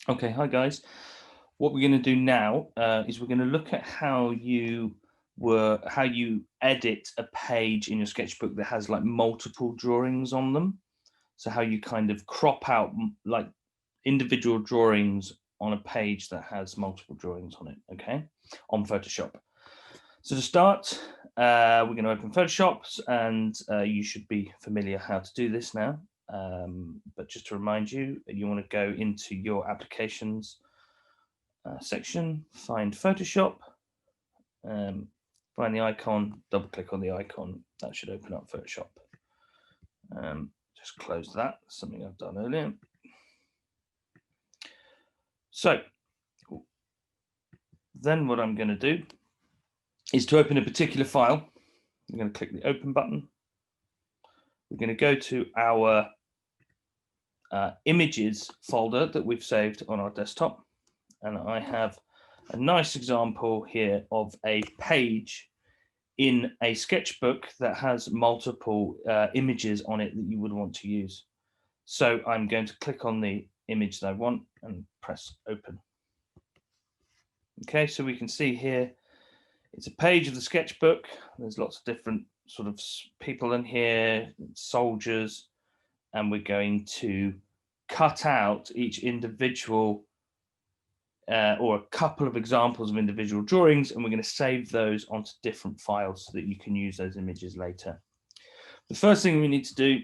Okay, hi guys. What we're going to do now is we're going to look at how you edit a page in your sketchbook that has like multiple drawings on them. So how you kind of crop out like individual drawings on a page that has multiple drawings on it. Okay, on Photoshop. So to start, we're going to open Photoshop, and you should be familiar how to do this now. But just to remind you, you want to go into your applications section, find Photoshop, um, find the icon, double click on the icon. That should open up Photoshop. Just close that, something I've done earlier. So then what I'm going to do is to open a particular file. I'm going to click the open button. We're going to go to our images folder that we've saved on our desktop. And I have a nice example here of a page in a sketchbook that has multiple images on it that you would want to use. So I'm going to click on the image that I want and press open. Okay, so we can see here, it's a page of the sketchbook. There's lots of different sort of people in here, soldiers, and we're going to cut out each individual or a couple of examples of individual drawings, and we're going to save those onto different files so that you can use those images later. The first thing we need to do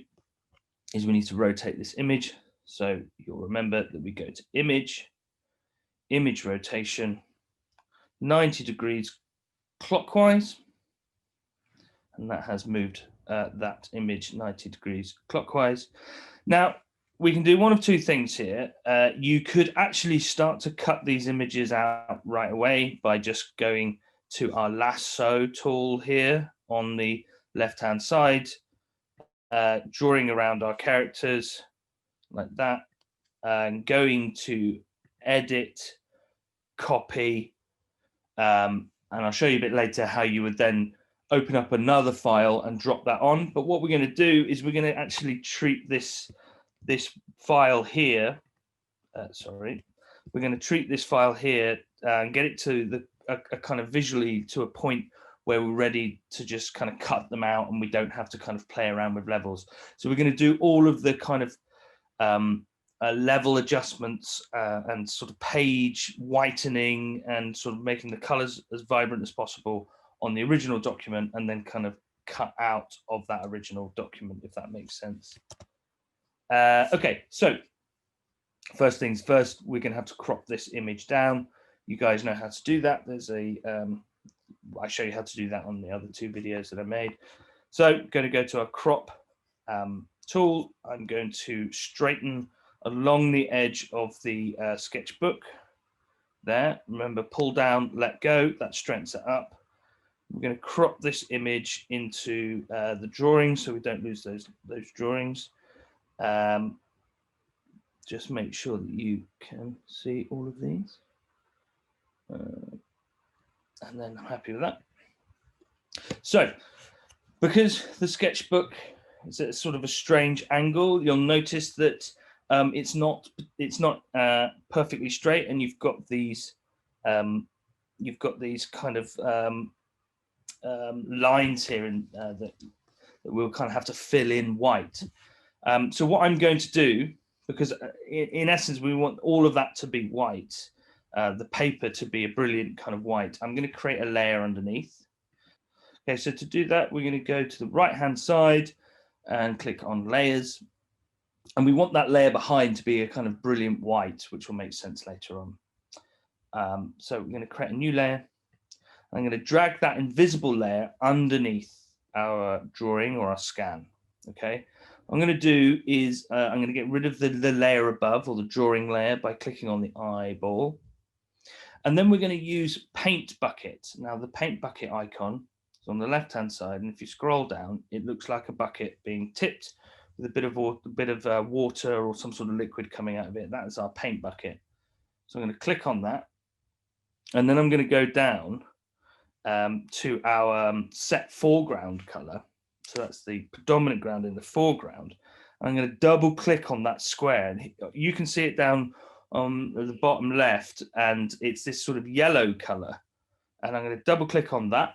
is we need to rotate this image. So you'll remember that we go to image, image rotation, 90 degrees clockwise, and that has moved that image 90 degrees clockwise. Now, we can do one of two things here. You could actually start to cut these images out right away by just going to our lasso tool here on the left-hand side, drawing around our characters like that, and going to edit, copy, and I'll show you a bit later how you would then open up another file and drop that on. But what we're going to do is we're going to actually treat this file here, we're going to treat this file here and get it to a kind of visually to a point where we're ready to just kind of cut them out and we don't have to kind of play around with levels. So we're going to do all of the kind of level adjustments and sort of page whitening and sort of making the colors as vibrant as possible on the original document, and then kind of cut out of that original document, if that makes sense. Okay, so first things first, we're going to have to crop this image down. You guys know how to do that. There's I show you how to do that on the other two videos that I made. So going to go to our crop tool. I'm going to straighten along the edge of the sketchbook there. Remember, pull down, let go, that straightens it up. We're going to crop this image into the drawing so we don't lose those drawings. Just make sure that you can see all of these. And then I'm happy with that. So, because the sketchbook is at sort of a strange angle, you'll notice that it's not perfectly straight, and you've got these kind of lines here that we'll kind of have to fill in white. So what I'm going to do, because in essence we want all of that to be white, the paper to be a brilliant kind of white, I'm going to create a layer underneath. Okay, so to do that, we're going to go to the right-hand side and click on layers. And we want that layer behind to be a kind of brilliant white, which will make sense later on. So we're going to create a new layer. I'm going to drag that invisible layer underneath our drawing or our scan. Okay, what I'm going to do is I'm going to get rid of the layer above, or the drawing layer, by clicking on the eyeball. And then we're going to use Paint Bucket. Now the Paint Bucket icon is on the left-hand side, and if you scroll down, it looks like a bucket being tipped with a bit of water or some sort of liquid coming out of it. That is our paint bucket. So I'm going to click on that, and then I'm going to go down to our set foreground color. So that's the predominant ground in the foreground. I'm going to double click on that square, and you can see it down on the bottom left, and it's this sort of yellow color. And I'm going to double click on that.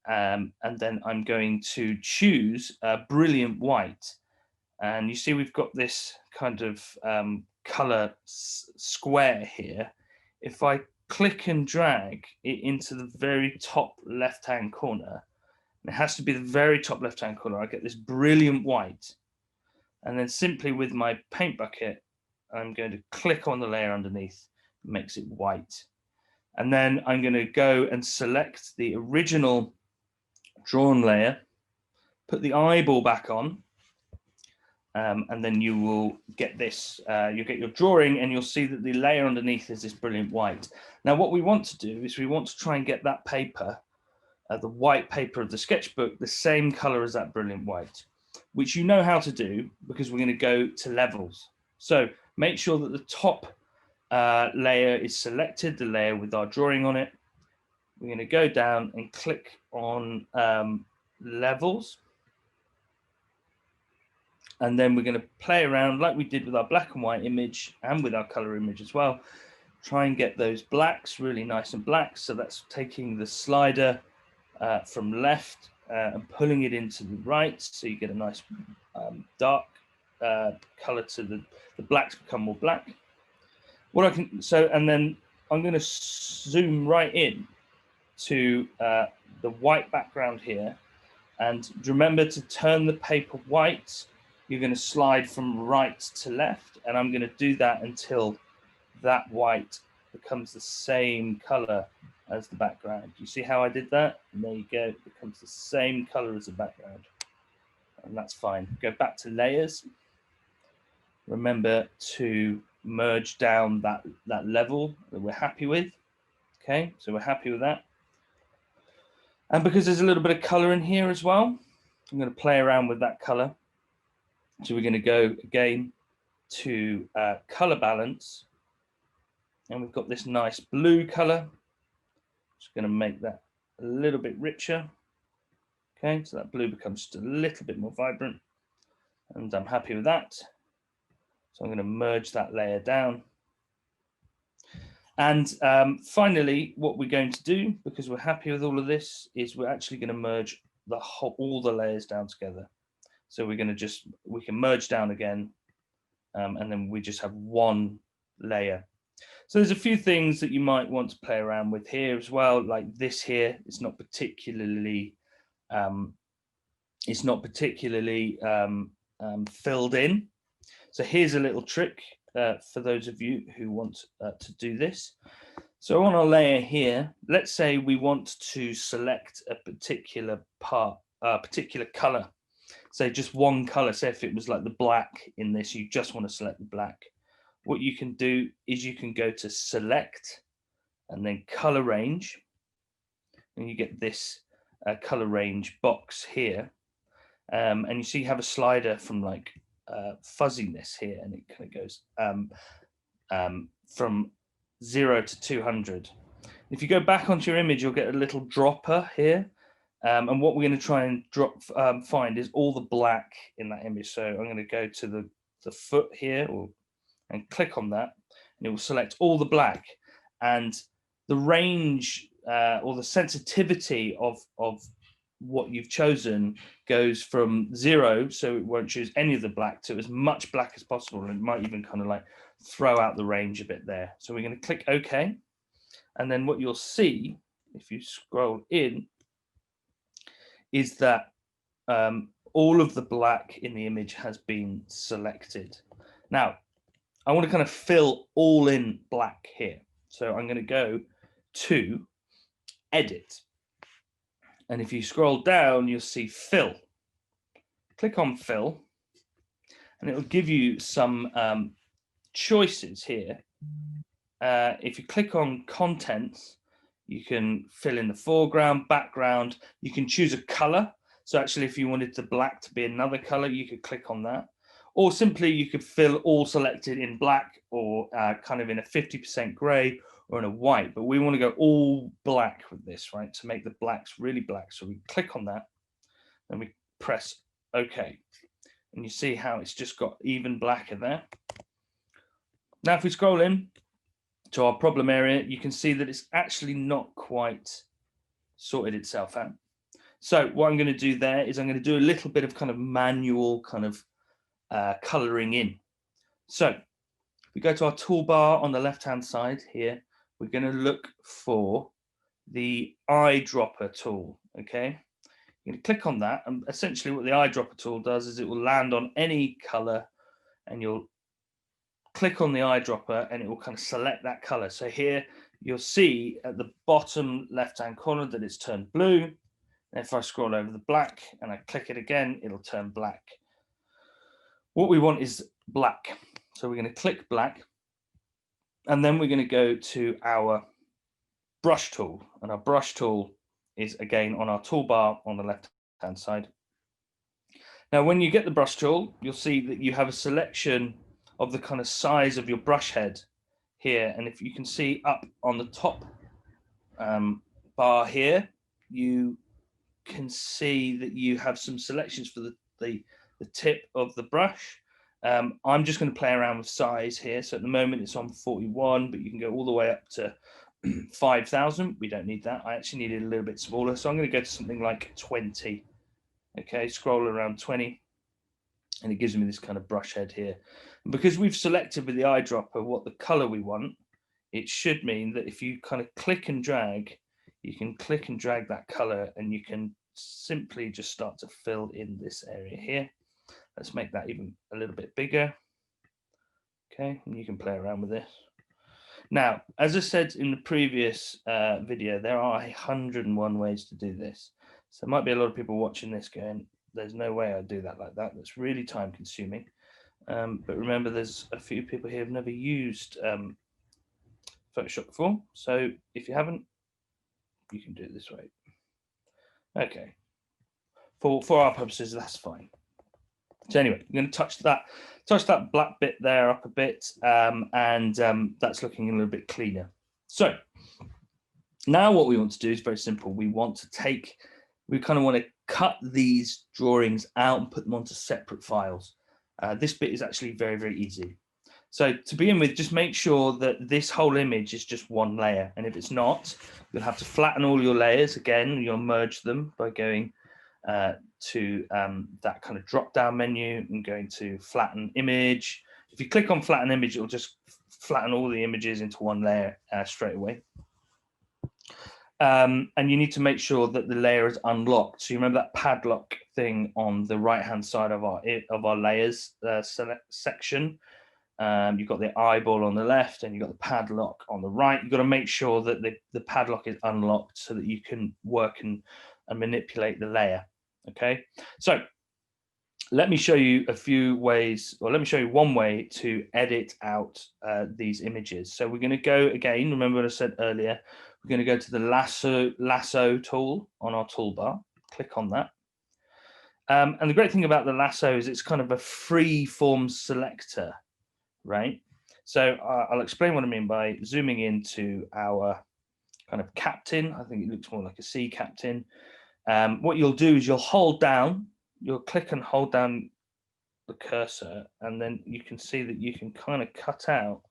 And then I'm going to choose Brilliant White. And you see we've got this kind of color square here. If I click and drag it into the very top left-hand corner, and it has to be the very top left-hand corner, I get this Brilliant White. And then simply with my paint bucket, I'm going to click on the layer underneath, it makes it white. And then I'm going to go and select the original drawn layer, put the eyeball back on, and then you will get this, you'll get your drawing, and you'll see that the layer underneath is this Brilliant White. Now, what we want to do is we want to try and get that paper, the white paper of the sketchbook, the same color as that Brilliant White, which you know how to do because we're going to go to levels. So make sure that the top layer is selected, the layer with our drawing on it. We're going to go down and click on levels. And then we're going to play around like we did with our black and white image and with our color image as well. Try and get those blacks really nice and black. So that's taking the slider from left and pulling it into the right. So you get a nice dark color to the blacks become more black. What I can, and then I'm going to zoom right in to the white background here. And remember to turn the paper white. You're going to slide from right to left, and I'm going to do that until that white becomes the same color as the background. You see how I did that? And there you go, it becomes the same color as the background. And that's fine. Go back to layers. Remember to merge down that level that we're happy with. Okay, so we're happy with that. And because there's a little bit of color in here as well, I'm going to play around with that color. So we're going to go again to color balance, and we've got this nice blue color. Just going to make that a little bit richer. Okay, so that blue becomes just a little bit more vibrant, and I'm happy with that. So I'm going to merge that layer down. And finally, what we're going to do, because we're happy with all of this, is we're actually going to merge all the layers down together. So we're going to we can merge down again, and then we just have one layer. So there's a few things that you might want to play around with here as well, like this here. It's not particularly filled in. So here's a little trick for those of you who want to do this. So on our layer here, let's say we want to select a particular particular color. Say just one color. Say if it was like the black in this, you just want to select the black. What you can do is you can go to select and then color range, and you get this color range box here. And you see you have a slider from like fuzziness here, and it kind of goes from 0 to 200. If you go back onto your image, you'll get a little dropper here. And what we're going to try and find is all the black in that image. So I'm going to go to the foot here and click on that, and it will select all the black. And the range or the sensitivity of what you've chosen goes from 0, so it won't choose any of the black, to as much black as possible, and it might even kind of like throw out the range a bit there. So we're going to click OK, and then what you'll see if you scroll in is that all of the black in the image has been selected. Now, I want to kind of fill all in black here. So I'm going to go to Edit. And if you scroll down, you'll see Fill. Click on Fill, and it will give you some choices here. If you click on Contents, you can fill in the foreground, background. You can choose a color. So actually, if you wanted the black to be another color, you could click on that. Or simply, you could fill all selected in black, or kind of in a 50% gray, or in a white. But we want to go all black with this, right? To make the blacks really black. So we click on that, and we press OK. And you see how it's just got even blacker there. Now, if we scroll in to our problem area, you can see that it's actually not quite sorted itself out. So what I'm going to do there is I'm going to do a little bit of kind of manual kind of coloring in. So we go to our toolbar on the left-hand side here. We're going to look for the eyedropper tool, okay? You're going to click on that, and essentially what the eyedropper tool does is it will land on any color, and you'll click on the eyedropper and it will kind of select that color. So here you'll see at the bottom left-hand corner that it's turned blue. And if I scroll over the black and I click it again, it'll turn black. What we want is black. So we're going to click black, and then we're going to go to our brush tool, and our brush tool is again on our toolbar on the left hand side. Now when you get the brush tool, you'll see that you have a selection of the kind of size of your brush head here, and if you can see up on the top bar here, you can see that you have some selections for the tip of the brush. I'm just going to play around with size here. So at the moment it's on 41, but you can go all the way up to 5,000. We don't need that. I actually need it a little bit smaller. So I'm going to go to something like 20. Okay, scroll around 20. And it gives me this kind of brush head here. And because we've selected with the eyedropper what the color we want, it should mean that if you kind of click and drag, you can click and drag that color, and you can simply just start to fill in this area here. Let's make that even a little bit bigger. Okay, and you can play around with this. Now, as I said in the previous video, there are 101 ways to do this. So there might be a lot of people watching this going, there's no way I'd do that like that. That's really time consuming. But remember, there's a few people here who've never used Photoshop before. So if you haven't, you can do it this way. Okay. For our purposes, that's fine. So anyway, I'm going to touch that black bit there up a bit, and that's looking a little bit cleaner. So now what we want to do is very simple. We kind of want to cut these drawings out and put them onto separate files. This bit is actually very, very easy. So to begin with, just make sure that this whole image is just one layer. And if it's not, you'll have to flatten all your layers again. You'll merge them by going to that kind of drop down menu and going to flatten image. If you click on flatten image, it'll just flatten all the images into one layer straight away. And you need to make sure that the layer is unlocked. So you remember that padlock thing on the right hand side of our layers section. You've got the eyeball on the left and you've got the padlock on the right. You've got to make sure that the padlock is unlocked so that you can work and manipulate the layer. Okay, so let me show you a few ways, or let me show you one way to edit out these images. So we're going to go again, remember what I said earlier, we're going to go to the lasso tool on our toolbar, click on that. And the great thing about the lasso is it's kind of a free form selector, right? So I'll explain what I mean by zooming into our kind of captain. I think it looks more like a sea captain. What you'll do is you'll click and hold down the cursor, and then you can see that you can kind of cut out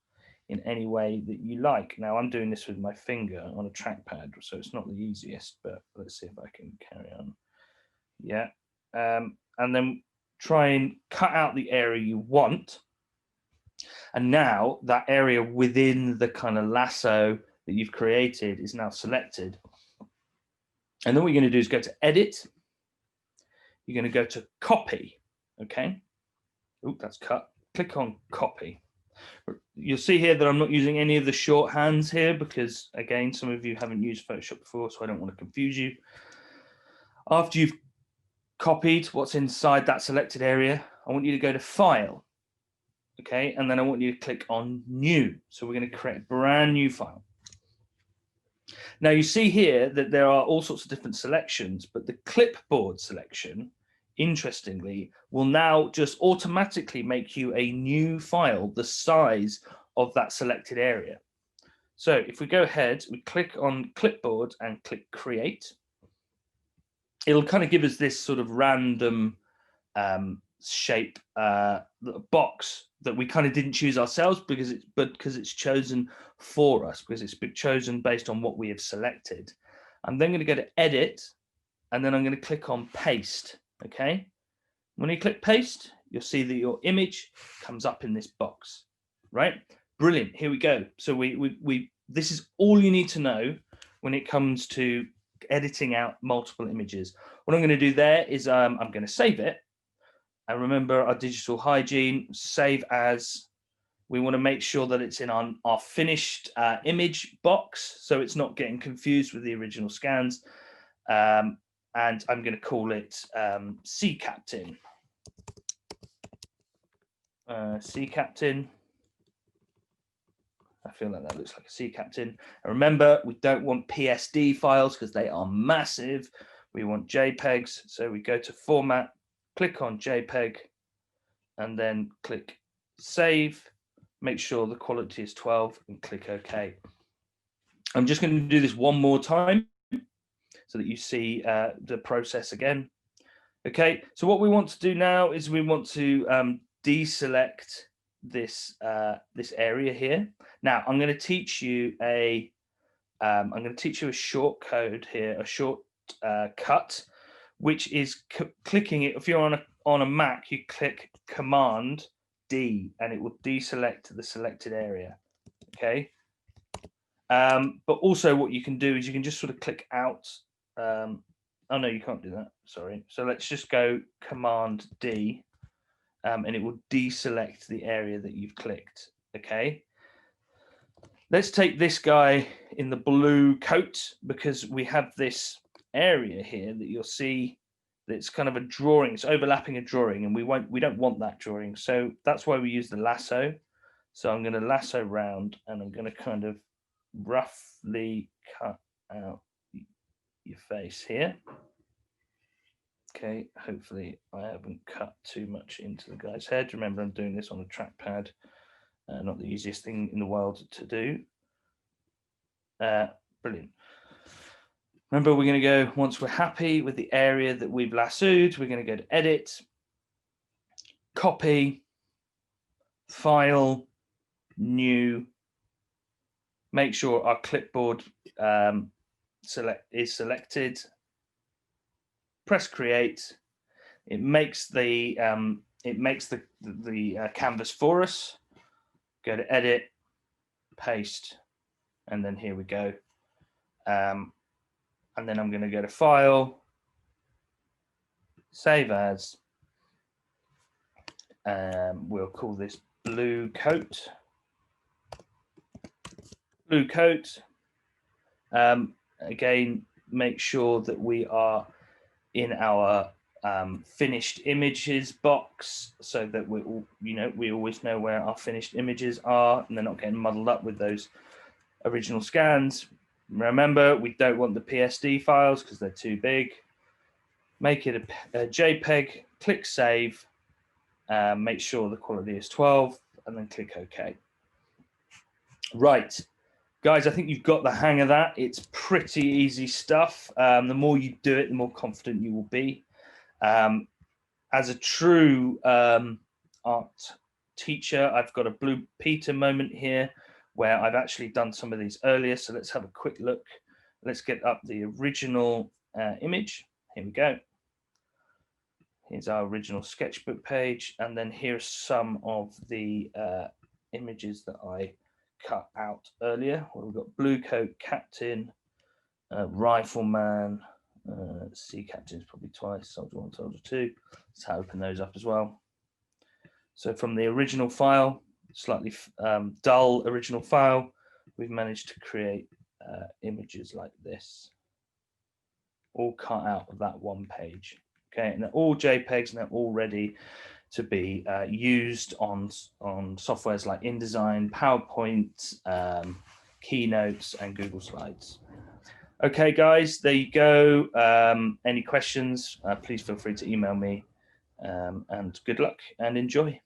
in any way that you like. Now I'm doing this with my finger on a trackpad, so it's not the easiest, but let's see if I can carry on. Yeah, and then try and cut out the area you want. And now that area within the kind of lasso that you've created is now selected. And then what you're going to do is go to edit. You're going to go to copy. Okay. Oh, that's cut. Click on copy. You'll see here that I'm not using any of the shorthands here because, again, some of you haven't used Photoshop before, so I don't want to confuse you. After you've copied what's inside that selected area, I want you to go to File. Okay, and then I want you to click on New. So we're going to create a brand new file. Now you see here that there are all sorts of different selections, but the clipboard selection, interestingly, will now just automatically make you a new file the size of that selected area. So if we go ahead, we click on clipboard and click create, it'll kind of give us this sort of random shape box that we kind of didn't choose ourselves because it's chosen for us, because it's been chosen based on what we have selected. I'm then going to go to edit, and then I'm going to click on paste. Okay. When you click paste, you'll see that your image comes up in this box, right? Brilliant. Here we go. So this is all you need to know when it comes to editing out multiple images. What I'm going to do there is I'm going to save it. And remember our digital hygiene, save as. We want to make sure that it's in our finished image box, so it's not getting confused with the original scans. And I'm going to call it Sea Captain. Sea Captain. I feel like that looks like a Sea Captain. And remember, we don't want PSD files because they are massive. We want JPEGs. So we go to Format, click on JPEG, and then click Save. Make sure the quality is 12 and click OK. I'm just going to do this one more time so that you see the process again. Okay, so what we want to do now is we want to deselect this area here. Now I'm going to teach you a short code here, a short cut, which is clicking it. If you're on a Mac, you click Command D, and it will deselect the selected area. Okay, but also what you can do is you can just sort of click out. Oh no, you can't do that. Sorry. So let's just go Command D. And it will deselect the area that you've clicked. Okay. Let's take this guy in the blue coat, because we have this area here that you'll see that's kind of a drawing. It's overlapping a drawing, and we don't want that drawing. So that's why we use the lasso. So I'm going to lasso round, and I'm going to kind of roughly cut out your face here. Okay, hopefully I haven't cut too much into the guy's head. Remember, I'm doing this on a trackpad, not the easiest thing in the world to do. Brilliant. Remember, we're going to go, once we're happy with the area that we've lassoed, we're going to go to Edit, Copy, File, New. Make sure our clipboard is selected. Press Create. It makes the canvas for us. Go to Edit, Paste, and then here we go. And then I'm going to go to File, Save As. We'll call this Blue Coat. Blue Coat. Again, make sure that we are in our finished images box, so that we always know where our finished images are, and they're not getting muddled up with those original scans. Remember, we don't want the PSD files because they're too big. Make it a JPEG, click Save, make sure the quality is 12, and then click OK. Right. Guys, I think you've got the hang of that. It's pretty easy stuff. The more you do it, the more confident you will be. As a true art teacher, I've got a Blue Peter moment here where I've actually done some of these earlier. So let's have a quick look. Let's get up the original image. Here we go. Here's our original sketchbook page. And then here's some of the images that I cut out earlier. Well, we've got Blue Coat, Captain, Rifleman, Sea Captain's probably twice, Soldier 1, Soldier 2. Let's open those up as well. So from the original file, slightly dull original file, we've managed to create images like this, all cut out of that one page. Okay, and they're all JPEGs, and they're all ready to be used on softwares like InDesign, PowerPoint, Keynotes, and Google Slides. Okay, guys, there you go. Any questions, please feel free to email me, and good luck and enjoy.